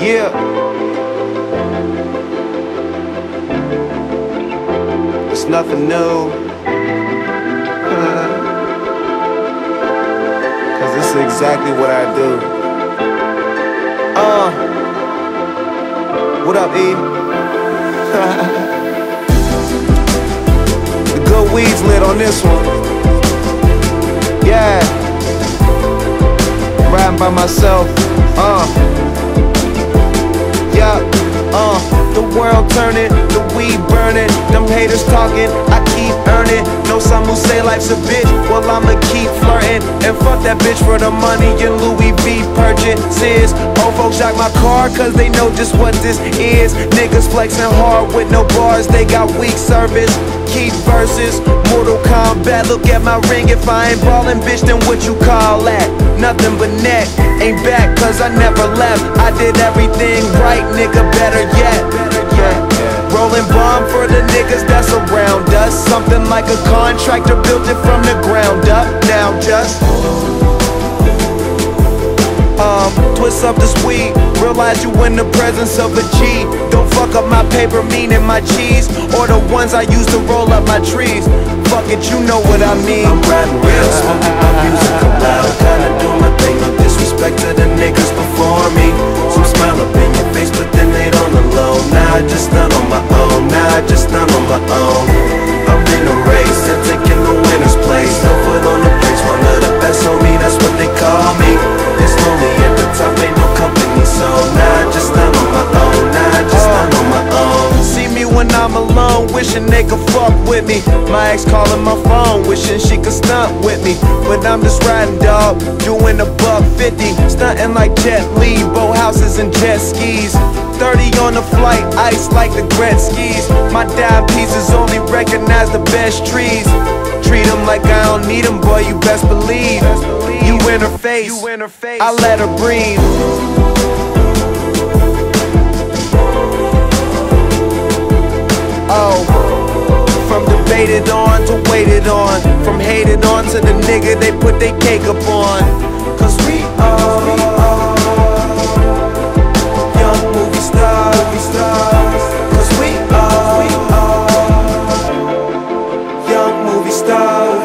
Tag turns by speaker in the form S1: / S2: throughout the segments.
S1: Yeah. It's nothing new. Cause this is exactly what I do. What up, E? The good weed's lit on this one. Yeah. Riding by myself. Yeah. The world turning, the weed burning, them haters talking, I keep earning. Know some who say life's a bitch, well I'ma keep flirting. And fuck that bitch for the money and Louis V purchases. Old folks jack my car cause they know just what this is. Niggas flexing hard with no bars, they got weak service. Keep verses, Mortal Kombat, look at my ring. If I ain't ballin', bitch, then what you call that? Nothing but neck, ain't back cause I never left. I did everything right, nigga, better yet. Rolling bomb for the niggas that's around us. Something like a contractor built it from the ground up. Now just twist up this weed, realize you in the presence of a G. Don't fuck up my paper, meaning my cheese, or the ones I use to roll up my trees. Fuck it, you know what I mean.
S2: I'm riding real, smoking my music loud, kinda do my thing, no disrespect to the niggas before me. Some smile up in your face, but then they on the low. Now I just done on my own, now I just done on my own. I'm in a race and taking the winner's place. No foot on the brakes, one of the best, homie, that's what they call me. It's lonely at the top, ain't no company, so now I just done on my own, now I just done on my own.
S1: See me when I'm alone, wishing they could fuck with me. My ex calling my phone, wishing she could stunt with me. But I'm just riding, dog, doing $150, stunting like Jet Li, boat houses and jet skis. 30 on the flight, ice like the Gretzky's. My dime pieces only recognize the best trees. Treat them like I don't need them, boy, you best believe. You in her face, I let her breathe. From debated on to waited on, from hated on to the nigga they put they cake up on. Cause we are young movie stars. Cause we are young movie stars.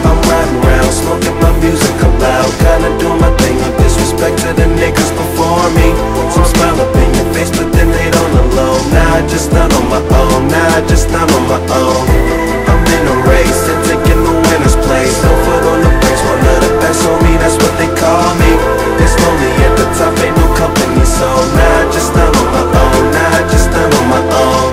S2: I'm riding around, smoking my music loud, kinda do my thing, no disrespect to the niggas before me. Some smile up in your face, but then they on the low. Now I just done on my own, now I just done on my own. I'm in a race and taking the winner's place. No foot on the brakes, one of the best, homie, that's what they call me. It's lonely at the top, ain't no company, so now I just done on my own, now I just done on my own.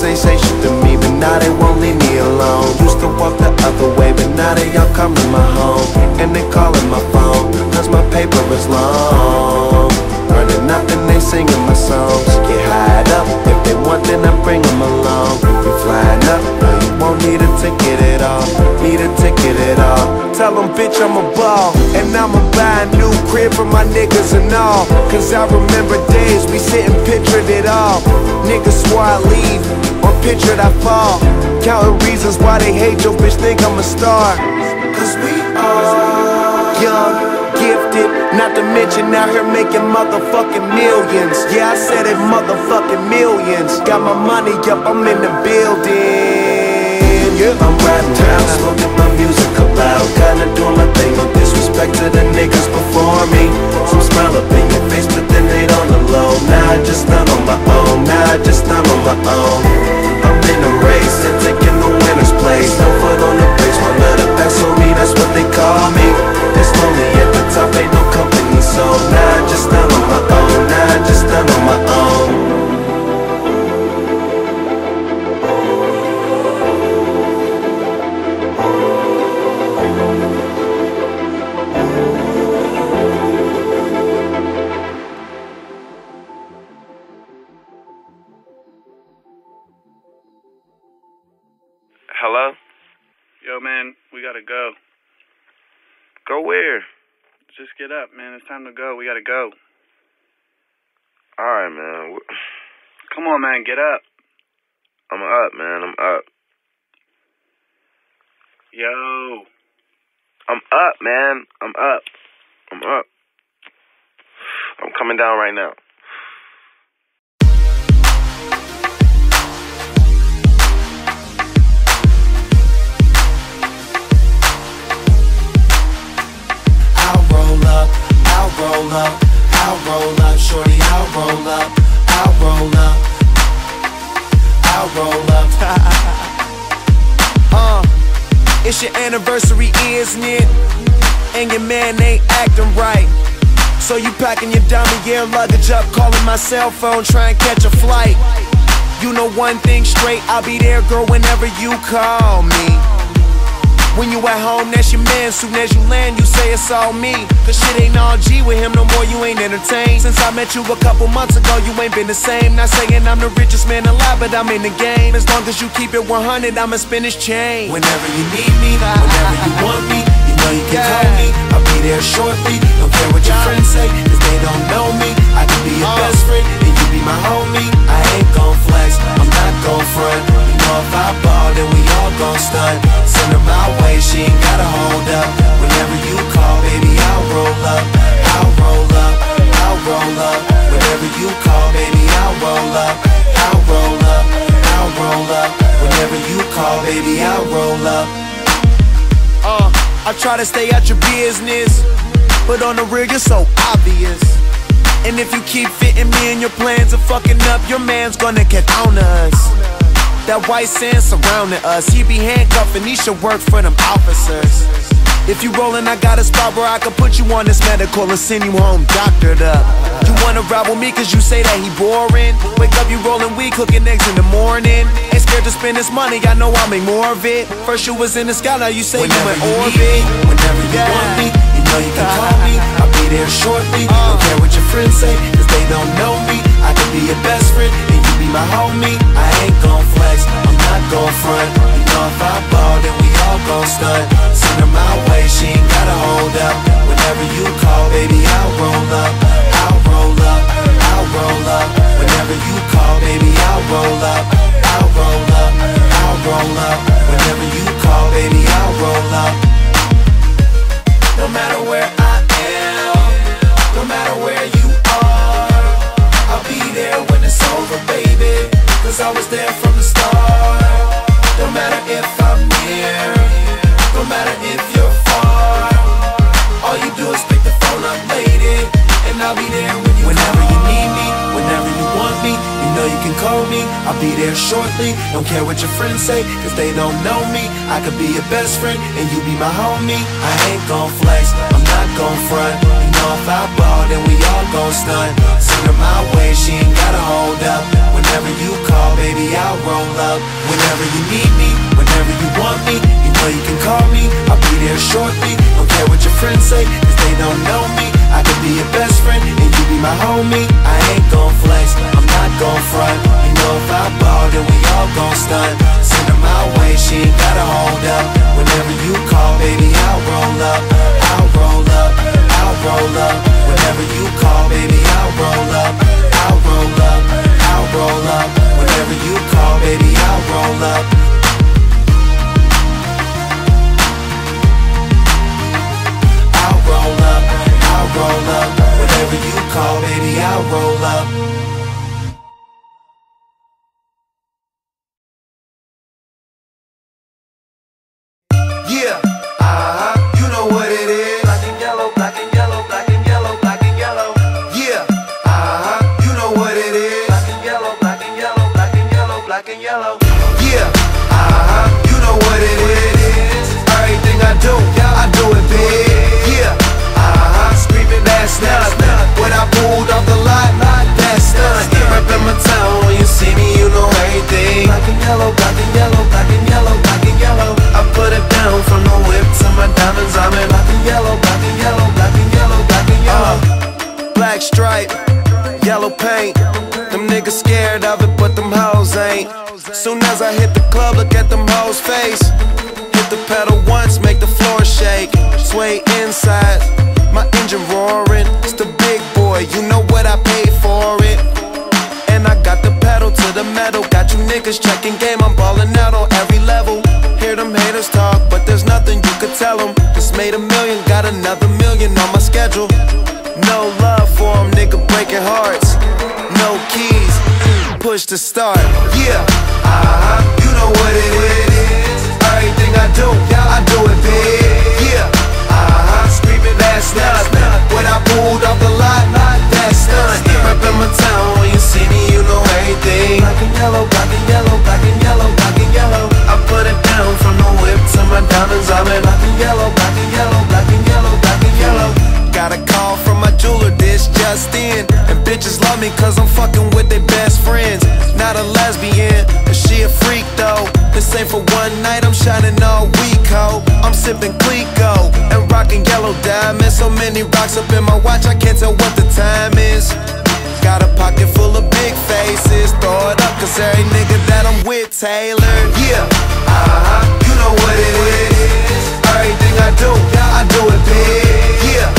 S2: They say shit to me, but now they won't leave me alone. Used to walk the other way, but now they all come to my home. And they calling my phone, cause my paper is long. Running up and they singing my songs. Get hired up, if they want then I bring them along. You flying up, no you won't need a ticket at all. Need a ticket at all. Tell them bitch I'm a ball, and I'ma buy a new crib for my niggas and all. Cause I remember days we sit and pictured it all. Niggas swore I leave, or pictured I fall. Counting reasons why they hate your bitch, think I'm a star. Cause we are young, gifted, not to mention out here making motherfucking millions. Yeah, I said it, motherfucking millions. Got my money up, I'm in the building. Yeah, I'm riding around, smoking my music loud, kinda doing my thing, no disrespect to the niggas before me. Some smile up in your face, but then they on the low. Now I just done on my own, now I just done on my own. I'm in a race and taking the winner's place. No foot on the brakes, one of the best, homie, that's what they call me. It's lonely at the top, ain't no company, so now I just done on my own, now I just done on my own.
S3: go.
S1: Go where?
S3: Just get up, man. It's time to go. We gotta go.
S1: Alright, man.
S3: Come on, man. Get up.
S1: I'm up, man. I'm up.
S3: Yo.
S1: I'm up, man. I'm up. I'm up. I'm coming down right now.
S2: I'll roll up, shorty, I'll roll up, I'll roll up, I'll roll up.
S1: It's your anniversary, isn't it? And your man ain't acting right. So you packing your dummy gear luggage up, calling my cell phone, trying to catch a flight. You know one thing straight, I'll be there, girl, whenever you call me. When you at home, that's your man. Soon as you land, you say it's all me. Cause shit ain't all G with him no more, you ain't entertained. Since I met you a couple months ago, you ain't been the same. Not saying I'm the richest man alive, but I'm in the game. As long as you keep it 100, I'ma spin this chain.
S2: Whenever you need me, whenever you want me, you know you can call me. I'll be there shortly, don't care what your friends say, cause they don't know me. I can be your best friend, and you be my homie. I ain't gon' flex, I'm not gon' front. You know if I ball, then we all gon' stunt. Send her my way, she ain't gotta hold up. Whenever you call, baby, I'll roll up, I'll roll up, I'll roll up. Whenever you call, baby, I'll roll up, I'll roll up, I'll roll up. Whenever you call, baby, I'll roll up.
S1: I try to stay out your business, but on the real, you're so obvious. And if you keep fitting me in your plans of fucking up, your man's gonna get on us. That white sand surrounding us, he be handcuffing, he should work for them officers. If you rollin', I got a spot where I can put you on this medical and send you home doctored up. You wanna ride with me cause you say that he boring. Wake up, you rollin' weed, cooking eggs in the morning. Ain't scared to spend this money, I know I'll make more of it. First you was in the sky, now you say
S2: whenever
S1: you in
S2: you
S1: orbit.
S2: Need me, whenever you want me, you know you can call me. I'll be there shortly, don't care what your friends say, cause they don't know me. I can be your best friend, and you be my homie. I ain't gon' flex, I'm not gon' front. You know if I ball, then we all gon' stunt. Send her my way, she ain't gotta hold up. Whenever you call, baby, I'll roll up, I'll roll up, I'll roll up. Whenever you call, baby, I'll roll up, I'll roll up, I'll roll up. Whenever you call, baby, I'll roll up. No matter where I am, no matter where you are, I'll be there when it's over, baby, cause I was there from the start. No matter if I'm near, no matter if you're far, all you do is pick the phone up, lady, and I'll be there when you whenever call. You need me, whenever you want me, you know you can call me. I'll be there shortly, don't care what your friends say, cause they don't know me. I could be your best friend, and you be my homie. I ain't gon' flex, I'm not gon' front. You know if I ball, then we all gon' stunt. Send her my way, she ain't gotta hold up. Whenever you call, baby, I'll roll up. Whenever you need me, whenever you want me, you know you can call me. I'll be there shortly, don't care what your friends say, cause they don't know me. I could be your best friend, and you be my homie. I ain't gon' flex, I'm not gon' front. You know if I ball, then we all gon' stunt. Send her my way, she ain't gotta hold up. Whenever you call, baby, I'll roll up, I'll roll up, I'll roll up. Whenever you call, baby, I'll roll up, I'll roll up, I'll roll up. Whenever you call, baby, I'll roll up. I'll roll up, I'll roll up. Whenever you call, baby, I'll roll up.
S1: Yeah, you know what it is.
S2: Black and yellow, black and yellow, black and yellow, black and yellow.
S1: Yeah, you know what it is.
S2: Black and yellow, black and yellow, black and yellow, black and yellow.
S1: Yeah, you know what it is. Everything I do it big. Yeah, screaming last night when I pulled off the lot. That's done. Reppin' my town, when you see me, you know everything.
S2: Black and yellow, black and yellow, black and yellow, black and yellow.
S1: I put it down from the whip to my diamonds. I'm in
S2: Black and yellow, black and yellow, black and yellow, black and yellow.
S1: black stripe, yellow paint. Them niggas scared of it, but them hoes ain't. Soon as I hit the club, look at them hoes' face. Hit the pedal once, make the floor shake, sway inside, my engine roaring. It's the big boy, you know what I paid for it. And I got the pedal to the metal, got you niggas checking game, I'm ballin' out on every level. Hear them haters talk, but there's nothing you could tell them. Just made $1 million, got another $1 million on my schedule. No love for them, nigga breaking hearts. No keys, push to start. Yeah, you know what it is. Everything I do it big. Yeah, screaming that's nuts. When I pulled off the lot, that's stunt. Reppin' my town, when you see me, you know everything. Black and yellow, black and yellow, black and yellow, black and yellow. I put it down from the whip to my diamonds. I'm in black and yellow, black and yellow, black and yellow, black and yellow. Got a call from my jeweler, this just in. And bitches love me cause I'm fucking with their best friends. Not a lesbian, but she a freak though. This ain't for one night, I'm shining all week, ho. I'm sipping Clico and rocking yellow diamonds. So many rocks up in my watch, I can't tell what the time is. Got a pocket full of big faces, throw it up cause every nigga that I'm with tailored. Yeah, you know what it is. Everything I do it big. Yeah,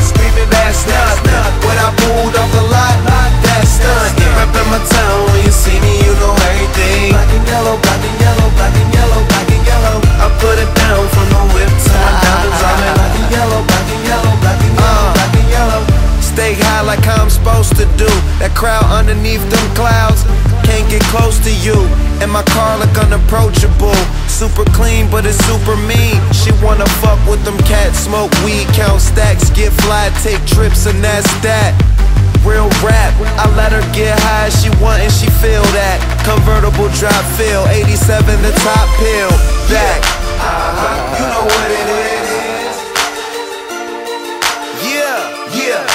S1: screaming that's nuts. When I pulled off the lot, that's stunt. Reppin' my town, when you see me, you know everything. Black and yellow, black and yellow, black and yellow, black and yellow. I put it down from the whip to my diamonds. I'm in black and yellow, black and yellow, black and yellow, black and yellow. Stay high like I'm supposed to do. That crowd underneath them clouds can't get close to you. And my car look unapproachable. Super clean, but it's super mean. She wanna fuck with them cats, smoke weed, count stacks, get fly, take trips, and that's that. Real rap, I let her get high, she want and she feel that. Convertible drop feel, 87 the top pill, back. You know what it is. Yeah,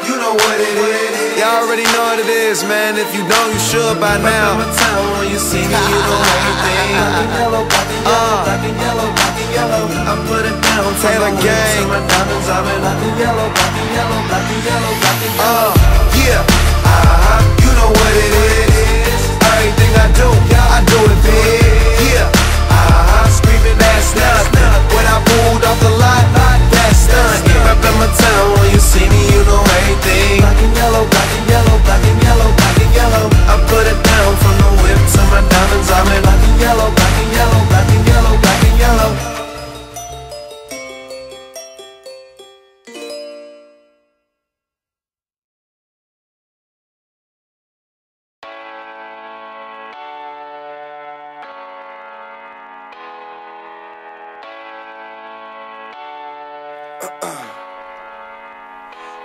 S1: you know what it is. Y'all already know what it is, man. If you don't, you should by now. Reppin' my town, when you see me, you know everything. Black and yellow, black and yellow, black and yellow, black and yellow. I put it down, Taylor gang. My diamonds, I'm in black and yellow, black and yellow, black and yellow, black and yellow. Yeah, you know what it is. Everything I do it big. Yeah, screaming that's nuts. When I pulled off the lot, that's stunt. Reppin' my town, when you see me, you know everything. Black and yellow, black and yellow, black and yellow, black and yellow. I put it down from the whip to my diamonds. I'm in black and yellow, black and yellow, black and yellow, black and yellow.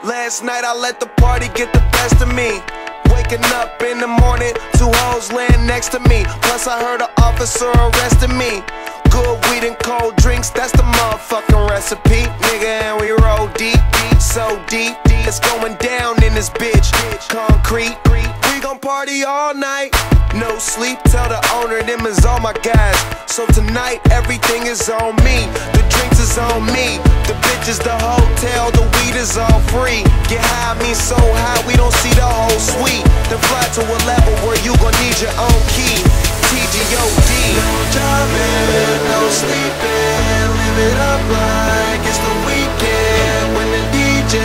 S1: Last night I let the party get the best of me. Waking up in the morning, 2 hoes laying next to me. Plus I heard an officer arrested me. Good weed and cold drinks, that's the motherfucking recipe. Nigga, and we roll deep, so deep. It's going down in this bitch. Concrete, we gon' party all night. No sleep, tell the owner them is all my guys. So tonight everything is on me. The drinks is on me. The bitches, the hotel, the weed is all free. Get high, me so high we don't see the whole suite. Then fly to a level where you gon' need your own key. TGOD. No driving, no sleeping. Live it up like it's the weekend. When the DJ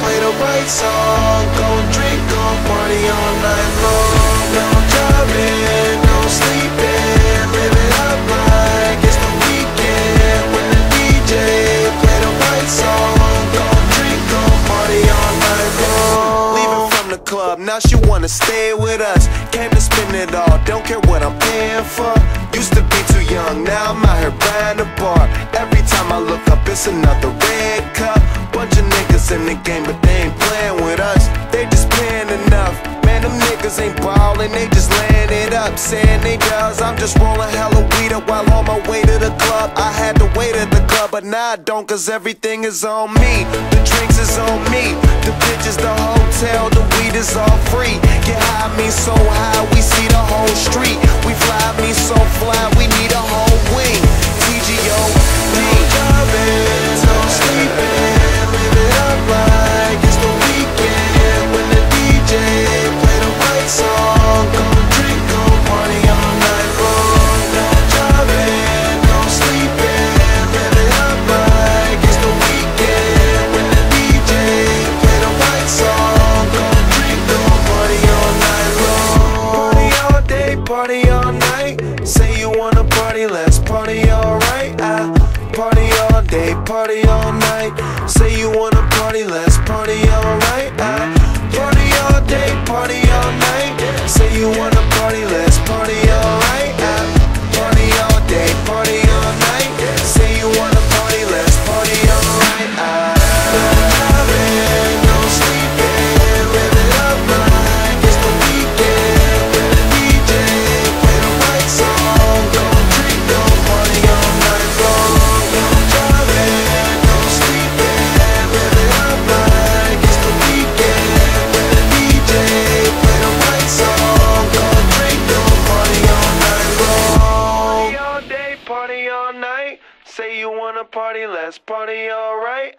S1: play the right song, go drink, go party all night long. No driving, no sleeping. Live it up like it's the weekend. When the DJ play the right song, go drink, go party all night long. Leaving from the club, now she wanna stay with us. Came to spend it all, don't care what I'm paying for. Used to be too young, now I'm out here buying a bar. Every time I look up, it's another red cup. Bunch of niggas in the game, but they ain't playing with us. They just paying enough. Man, them niggas ain't ballin', they just laying it up. Saying they does, I'm just rolling hella weed up while on my way to the club. I had to wait at the club, but now I don't, cause everything is on me. The drinks is on me, the bitches, the hotel, the weed is all free. Get high, me so high, we see the whole street. We fly, me so fly, we need a whole wing. TGOD. No driving, no sleeping. Live it up like it's the weekend. When the DJ play the right song, go drink, go party all night long. No driving, no sleeping.
S2: party all night. Say you wanna party, let's party all right. Party all day, party all night. Say you wanna party, let's party all right. Party all day, party all night. Say you wanna party, let's party all right. No driving, no sleeping, live it up like it's the weekend. With the DJ, play the right song. Don't drink, don't party all night long. No driving, no sleeping, live it up like it's the weekend. With the DJ, play the right song. Don't drink, don't party all night long. Party all day, party all night. Say you wanna party, let's party all right.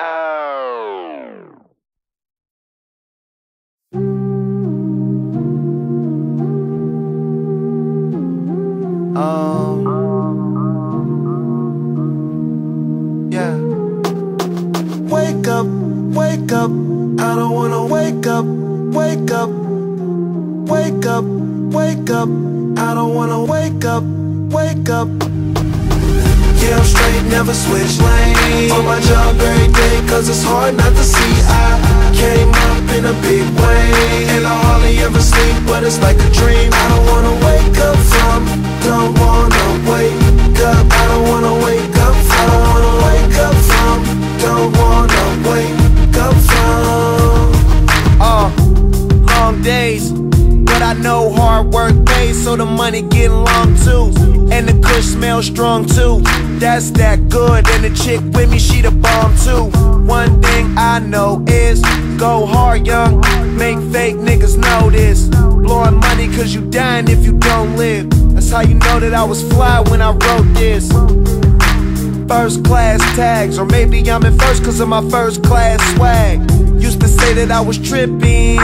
S2: Yeah. Wake up, wake up. I don't wanna wake up, wake up. Wake up, wake up. I don't wanna wake up, wake up. Yeah, I'm straight, never switch lanes. On my job every day, cause it's hard not to see. I came up in a big way, and I hardly ever sleep, but it's like a dream. I don't wanna wake up from, don't wanna wake up. I don't wanna wake up from, I don't wanna wake up from, don't wanna wake up from.
S1: Long days, but I know hard work pays, so the money getting long too. And the kush smells strong too. That's that good, and the chick with me, she the bomb too. One thing I know is, go hard young, make fake niggas know this. Blowing money cause you dying if you don't live. That's how you know that I was fly when I wrote this. First class tags, or maybe I'm in first cause of my first class swag. Used to say that I was tripping,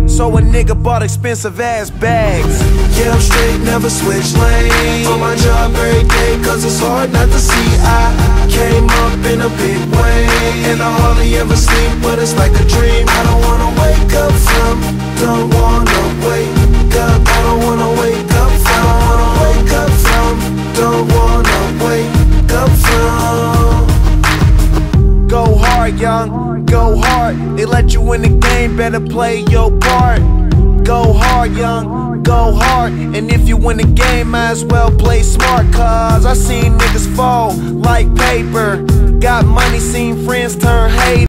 S1: so a nigga bought expensive ass bags.
S2: Yeah, I'm straight, never switch lanes. On my job every day, cause it's hard not to see. I came up in a big way, and I hardly ever sleep, but it's like a dream. I don't wanna wake up from, don't wanna wake up. I don't wanna wake up from, I don't wanna wake up from, don't wanna wake up from.
S1: Go hard young, go hard. They let you in the game, better play your part. Go hard young, go hard. And if you win the game, might as well play smart. Cause I seen niggas fall like paper. Got money, seen friends turn haters.